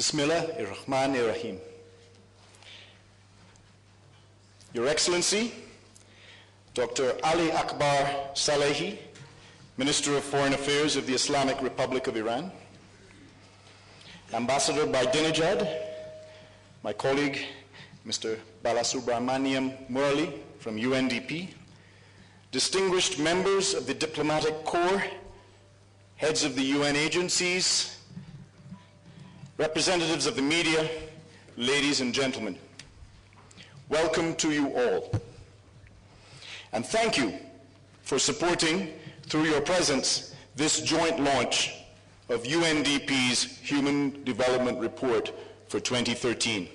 Bismillahir-Rahmanir-Rahim. Your Excellency, Dr. Ali Akbar Salehi, Minister of Foreign Affairs of the Islamic Republic of Iran, Ambassador Baidinejad, my colleague, Mr. Balasubramaniam Murali from UNDP, distinguished members of the diplomatic corps, heads of the UN agencies, representatives of the media, ladies and gentlemen, welcome to you all. And thank you for supporting, through your presence, this joint launch of UNDP's Human Development Report for 2013.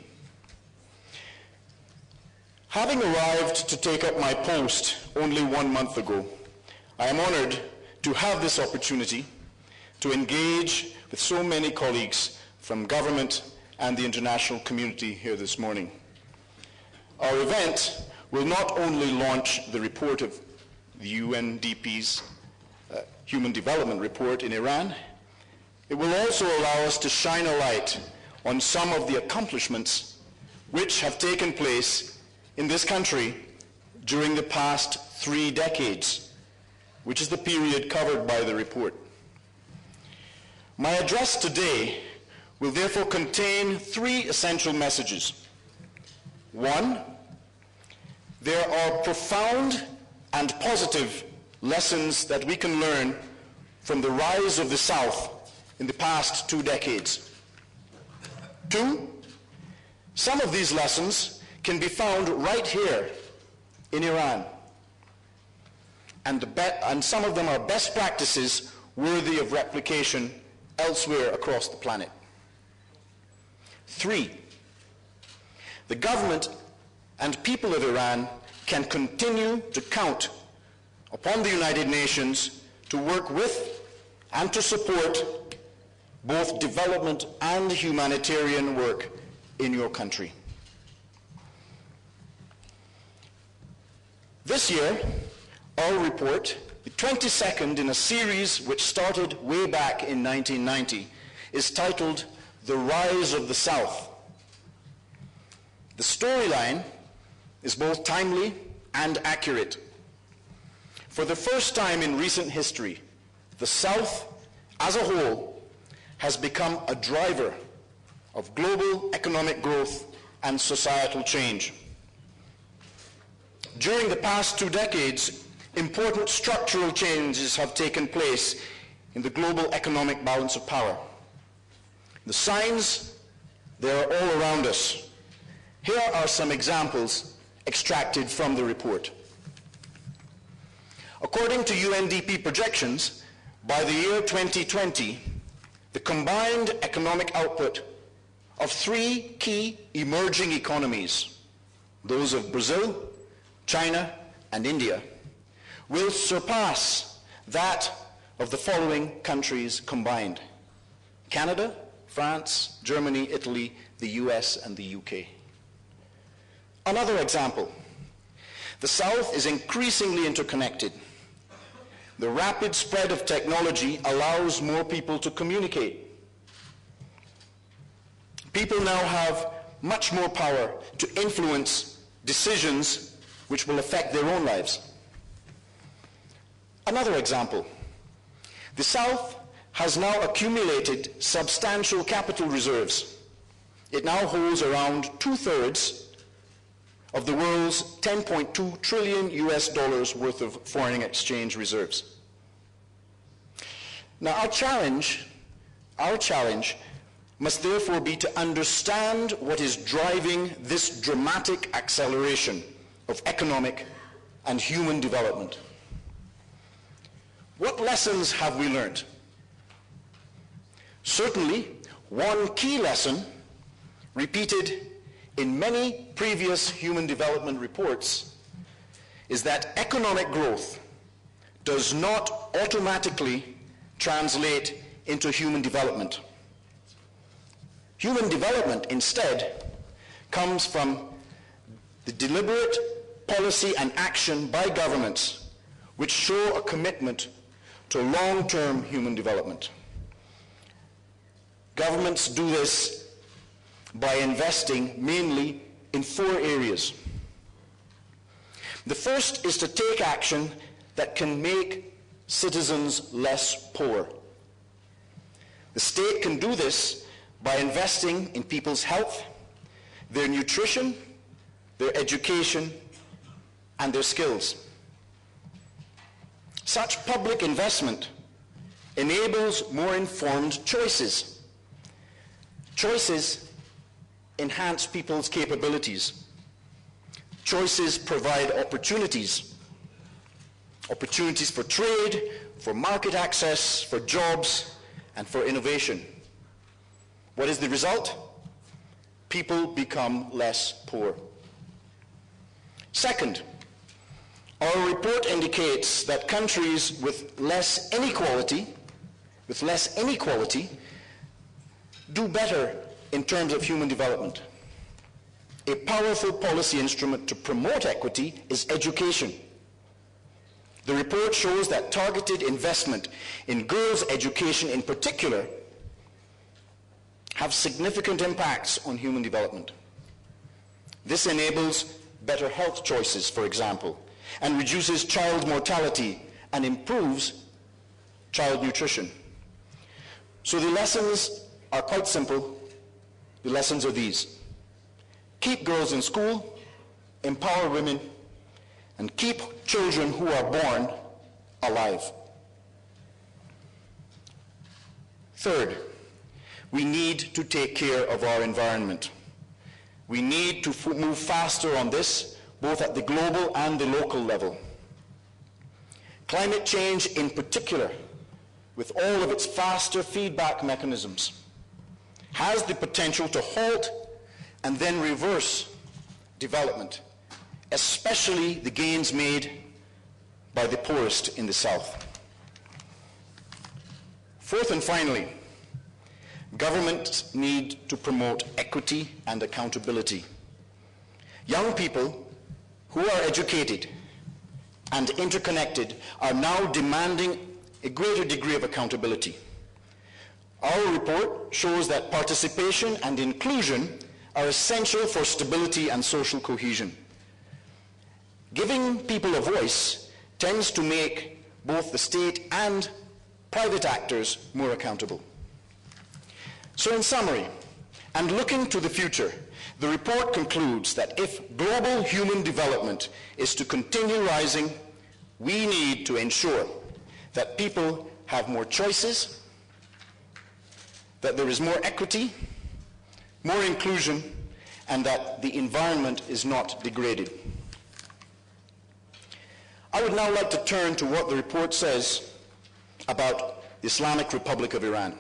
Having arrived to take up my post only 1 month ago, I am honored to have this opportunity to engage with so many colleagues from government and the international community here this morning. Our event will not only launch the report of the UNDP's Human Development Report in Iran, it will also allow us to shine a light on some of the accomplishments which have taken place in this country during the past 3 decades, which is the period covered by the report. My address today will therefore contain 3 essential messages. 1, there are profound and positive lessons that we can learn from the rise of the South in the past 2 decades. 2, some of these lessons can be found right here in Iran, and some of them are best practices worthy of replication elsewhere across the planet. 3, the government and people of Iran can continue to count upon the United Nations to work with and to support both development and humanitarian work in your country. This year, our report, the 22nd in a series which started way back in 1990, is titled The Rise of the South. The storyline is both timely and accurate. For the first time in recent history, the South as a whole has become a driver of global economic growth and societal change. During the past 2 decades, important structural changes have taken place in the global economic balance of power. The signs, they are all around us. Here are some examples extracted from the report. According to UNDP projections, by the year 2020, the combined economic output of 3 key emerging economies, those of Brazil, China, and India, will surpass that of the following countries combined: Canada, France, Germany, Italy, the US, and the UK. Another example, the South is increasingly interconnected. The rapid spread of technology allows more people to communicate. People now have much more power to influence decisions which will affect their own lives. Another example, the South has now accumulated substantial capital reserves. It now holds around 2/3 of the world's $10.2 trillion worth of foreign exchange reserves. Now our challenge must therefore be to understand what is driving this dramatic acceleration of economic and human development. What lessons have we learned? Certainly, one key lesson repeated in many previous human development reports is that economic growth does not automatically translate into human development. Human development, instead, comes from the deliberate policy and action by governments which show a commitment to long-term human development. Governments do this by investing mainly in 4 areas. The first is to take action that can make citizens less poor. The state can do this by investing in people's health, their nutrition, their education, and their skills. Such public investment enables more informed choices. Choices enhance people's capabilities. Choices provide opportunities. Opportunities for trade, for market access, for jobs, and for innovation. What is the result? People become less poor. Second, our report indicates that countries with less inequality do better in terms of human development. A powerful policy instrument to promote equity is education. The report shows that targeted investment in girls' education in particular have significant impacts on human development. This enables better health choices, for example, and reduces child mortality and improves child nutrition. So the lessons are quite simple. The lessons are these: keep girls in school, empower women, and keep children who are born alive. Third, we need to take care of our environment. We need to move faster on this, both at the global and the local level. Climate change in particular, with all of its faster feedback mechanisms, has the potential to halt and then reverse development, especially the gains made by the poorest in the South. Fourth and finally, governments need to promote equity and accountability. Young people who are educated and interconnected are now demanding a greater degree of accountability. Our report shows that participation and inclusion are essential for stability and social cohesion. Giving people a voice tends to make both the state and private actors more accountable. So in summary, and looking to the future, the report concludes that if global human development is to continue rising, we need to ensure that people have more choices, that there is more equity, more inclusion, and that the environment is not degraded. I would now like to turn to what the report says about the Islamic Republic of Iran.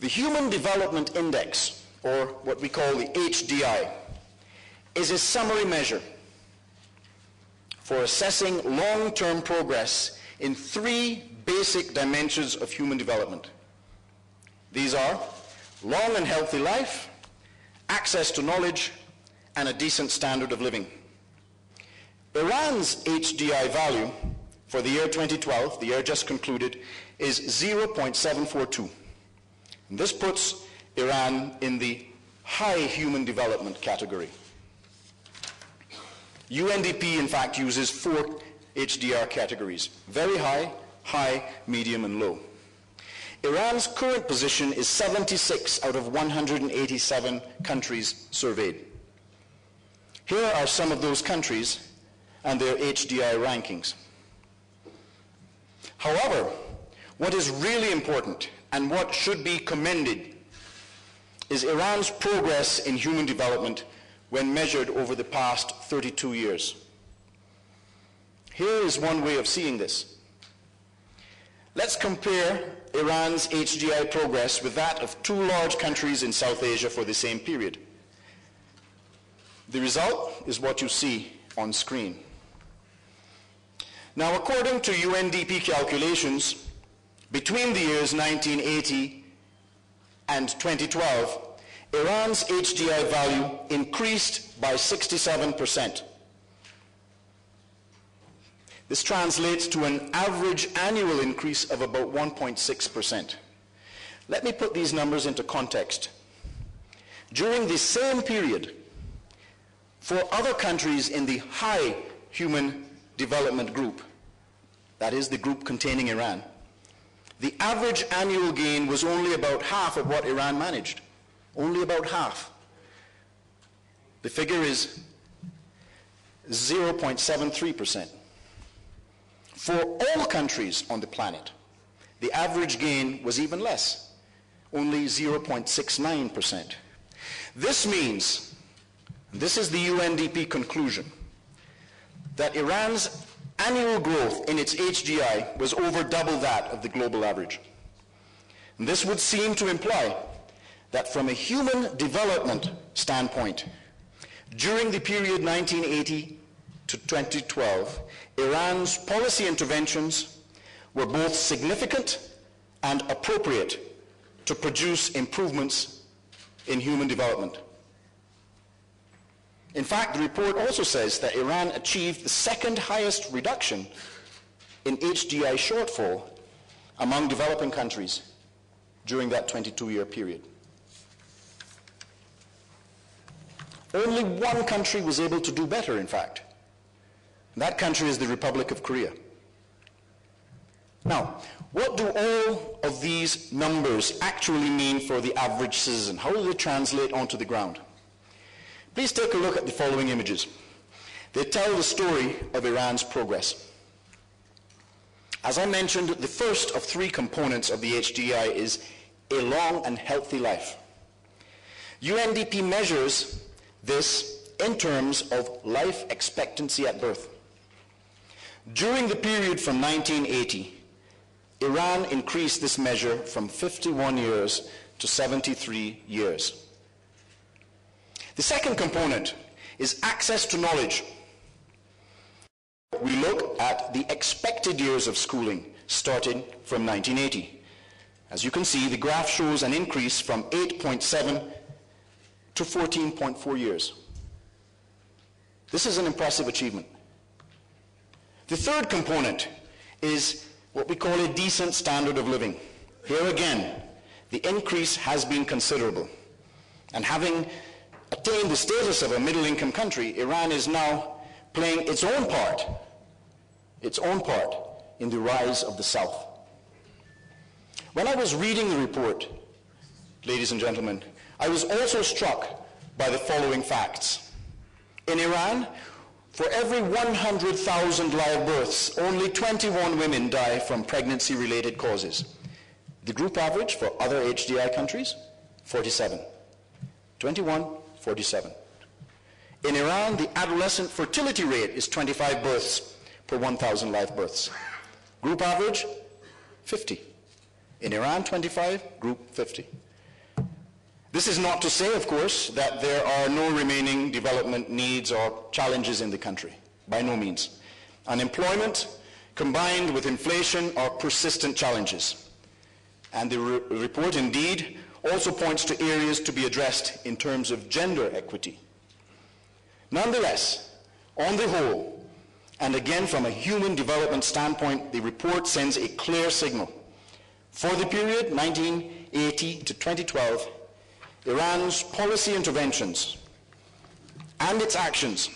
The Human Development Index, or what we call the HDI, is a summary measure for assessing long-term progress in 3 basic dimensions of human development. These are long and healthy life, access to knowledge, and a decent standard of living. Iran's HDI value for the year 2012, the year just concluded, is 0.742. And this puts Iran in the high human development category. UNDP, in fact, uses 4 HDR categories: very high, high, medium, and low. Iran's current position is 76 out of 187 countries surveyed. Here are some of those countries and their HDI rankings. However, what is really important and what should be commended is Iran's progress in human development when measured over the past 32 years. Here is one way of seeing this. Let's compare Iran's HDI progress with that of 2 large countries in South Asia for the same period. The result is what you see on screen. Now, according to UNDP calculations, between the years 1980 and 2012, Iran's HDI value increased by 67%. This translates to an average annual increase of about 1.6%. Let me put these numbers into context. During the same period, for other countries in the high human development group, that is the group containing Iran, the average annual gain was only about half of what Iran managed. Only about half. The figure is 0.73%. For all countries on the planet, the average gain was even less, only 0.69%. This means, this is the UNDP conclusion, that Iran's annual growth in its HDI was over double that of the global average. And this would seem to imply that from a human development standpoint, during the period 1980 to 2012, Iran's policy interventions were both significant and appropriate to produce improvements in human development. In fact, the report also says that Iran achieved the second highest reduction in HDI shortfall among developing countries during that 22-year period. Only one country was able to do better, in fact. That country is the Republic of Korea. Now, what do all of these numbers actually mean for the average citizen? How do they translate onto the ground? Please take a look at the following images. They tell the story of Iran's progress. As I mentioned, the first of three components of the HDI is a long and healthy life. UNDP measures this in terms of life expectancy at birth. During the period from 1980, Iran increased this measure from 51 years to 73 years. The second component is access to knowledge. We look at the expected years of schooling starting from 1980. As you can see, the graph shows an increase from 8.7 to 14.4 years. This is an impressive achievement. The third component is what we call a decent standard of living. Here again, the increase has been considerable. And having attained the status of a middle-income country, Iran is now playing its own part in the rise of the South. When I was reading the report, ladies and gentlemen, I was also struck by the following facts. In Iran, for every 100,000 live births, only 21 women die from pregnancy-related causes. The group average for other HDI countries, 47. 21, 47. In Iran, the adolescent fertility rate is 25 births per 1,000 live births. Group average, 50. In Iran, 25, group 50. This is not to say, of course, that there are no remaining development needs or challenges in the country. By no means. Unemployment combined with inflation are persistent challenges. And the report indeed also points to areas to be addressed in terms of gender equity. Nonetheless, on the whole, and again from a human development standpoint, the report sends a clear signal. For the period 1980 to 2012, Iran's policy interventions and its actions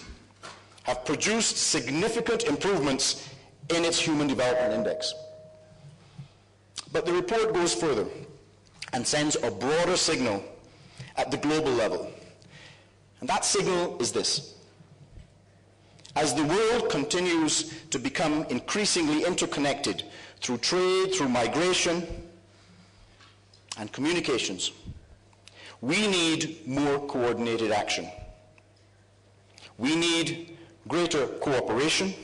have produced significant improvements in its Human Development Index. But the report goes further and sends a broader signal at the global level. And that signal is this. As the world continues to become increasingly interconnected through trade, through migration, and communications, we need more coordinated action. We need greater cooperation,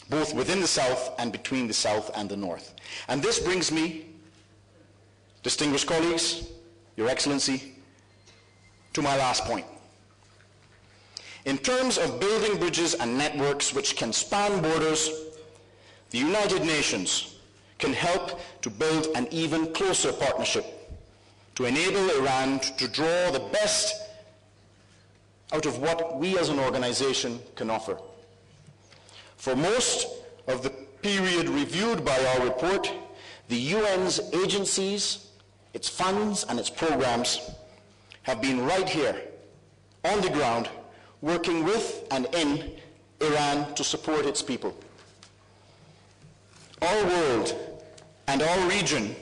both within the South and between the South and the North. And this brings me, distinguished colleagues, Your Excellency, to my last point. In terms of building bridges and networks which can span borders, the United Nations can help to build an even closer partnership to enable Iran to draw the best out of what we as an organization can offer. For most of the period reviewed by our report, the UN's agencies, its funds and its programs have been right here, on the ground, working with and in Iran to support its people. Our world and our region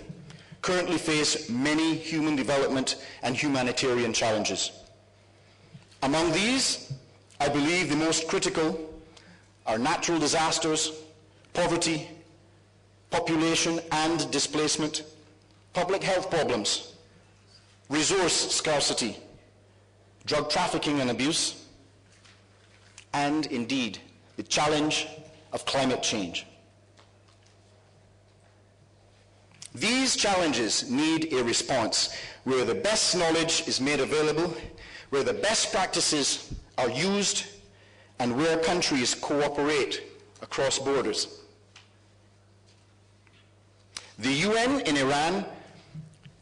currently face many human development and humanitarian challenges. Among these, I believe the most critical are natural disasters, poverty, population and displacement, public health problems, resource scarcity, drug trafficking and abuse, and indeed, the challenge of climate change. These challenges need a response where the best knowledge is made available, where the best practices are used, and where countries cooperate across borders. The UN in Iran,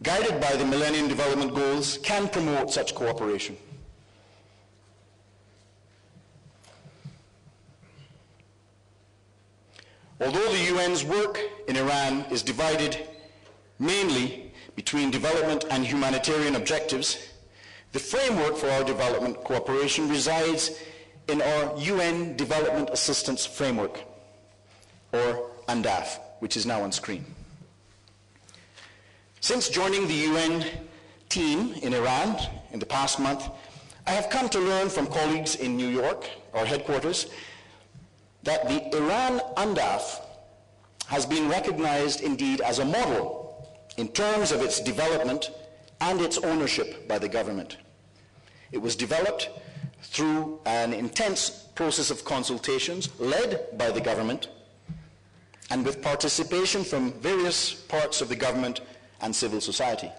guided by the Millennium Development Goals, can promote such cooperation. Although the UN's work in Iran is divided mainly between development and humanitarian objectives, the framework for our development cooperation resides in our UN Development Assistance Framework, or UNDAF, which is now on screen. Since joining the UN team in Iran in the past month, I have come to learn from colleagues in New York, our headquarters, that the Iran UNDAF has been recognized indeed as a model in terms of its development and its ownership by the government. It was developed through an intense process of consultations led by the government and with participation from various parts of the government and civil society.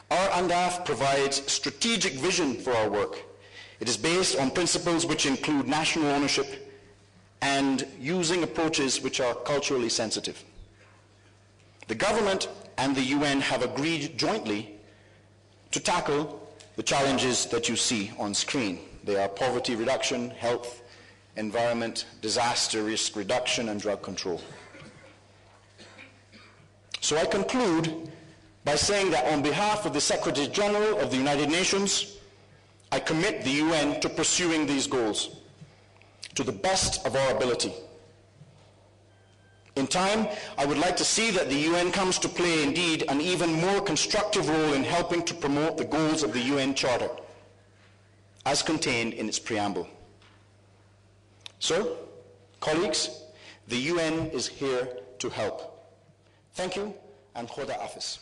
Our UNDAF provides strategic vision for our work. It is based on principles which include national ownership and using approaches which are culturally sensitive. The government and the UN have agreed jointly to tackle the challenges that you see on screen. They are poverty reduction, health, environment, disaster risk reduction, and drug control. So I conclude by saying that on behalf of the Secretary General of the United Nations, I commit the UN to pursuing these goals to the best of our ability. In time, I would like to see that the UN comes to play indeed an even more constructive role in helping to promote the goals of the UN Charter, as contained in its preamble. So, colleagues, the UN is here to help. Thank you, and Khoda Hafiz.